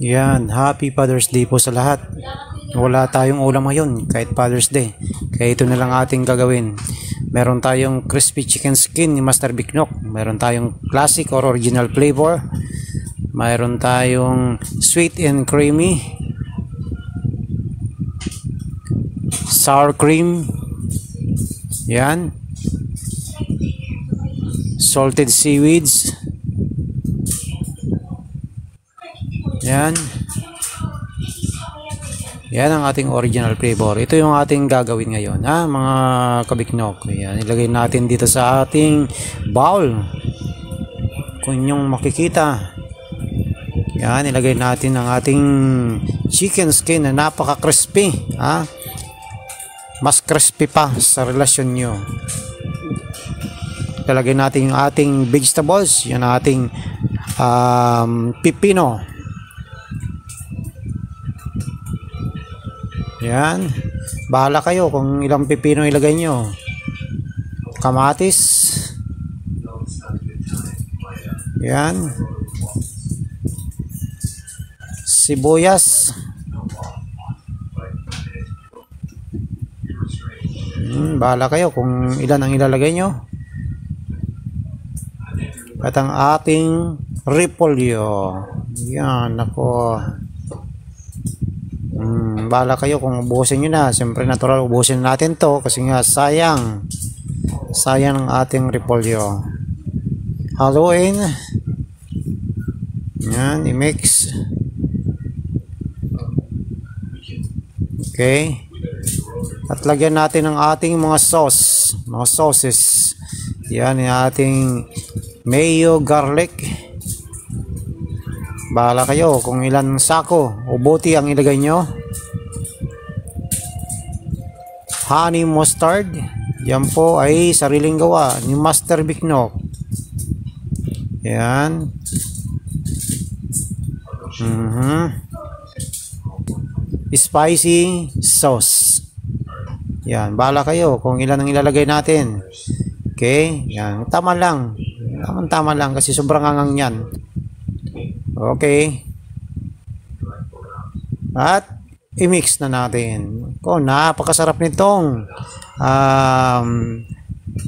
Yan, happy Father's Day po sa lahat. Wala tayong ulam ngayon kahit Father's Day. Kaya ito na lang ating gagawin. Meron tayong crispy chicken skin ni Master Bicnok. Meron tayong classic or original flavor. Meron tayong sweet and creamy sour cream. Yan. Salted seaweeds. Yan. Yan ang ating original flavor. Ito yung ating gagawin ngayon, ha, mga kabiknok. Yan, ilagay natin dito sa ating bowl. Kung yung makikita. Yan, ilagay natin ang ating chicken skin na napaka-crispy, ha. Mas crispy pa sa relasyon nyo. Ilagay natin yung ating vegetables. Yan ang ating pipino. Yan. Bahala kayo kung ilang pipino ilagay nyo. Kamatis. Yan. Sibuyas. Bahala kayo kung ilan ang ilalagay nyo. At ang ating repolyo. Yan. Ako. Bahala kayo kung ubusin nyo na. Siyempre natural ubusin natin to kasi nga sayang ang ating repolyo. Haluin. Yan, i-mix. Okay. At lagyan natin ang ating mga sauces. Yan yung ating mayo garlic. Bahala kayo kung ilan sako o bote ang ilagay nyo. Honey mustard. Yan po ay sariling gawa ni Master Bicnok. Yan. Spicy sauce. Yan. Bahala kayo kung ilan ang ilalagay natin. Okay. Yan. Tama lang. Tama lang kasi sobrang angang yan. Okay. At i-mix na natin. Napakasarap nitong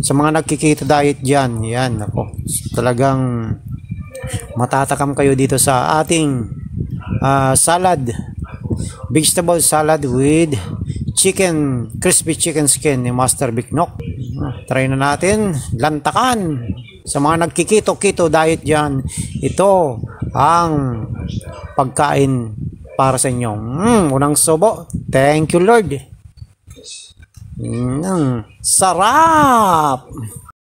sa mga nagkikita diet dyan. Yan. Ako, talagang matatakam kayo dito sa ating salad. Vegetable salad with crispy chicken skin ni Master Bicnok. Try na natin. Lantakan. Sa mga nagkikito-kito diet dyan, ito ang pagkain para sa inyo. Unang subo. Thank you, Lord. Sarap!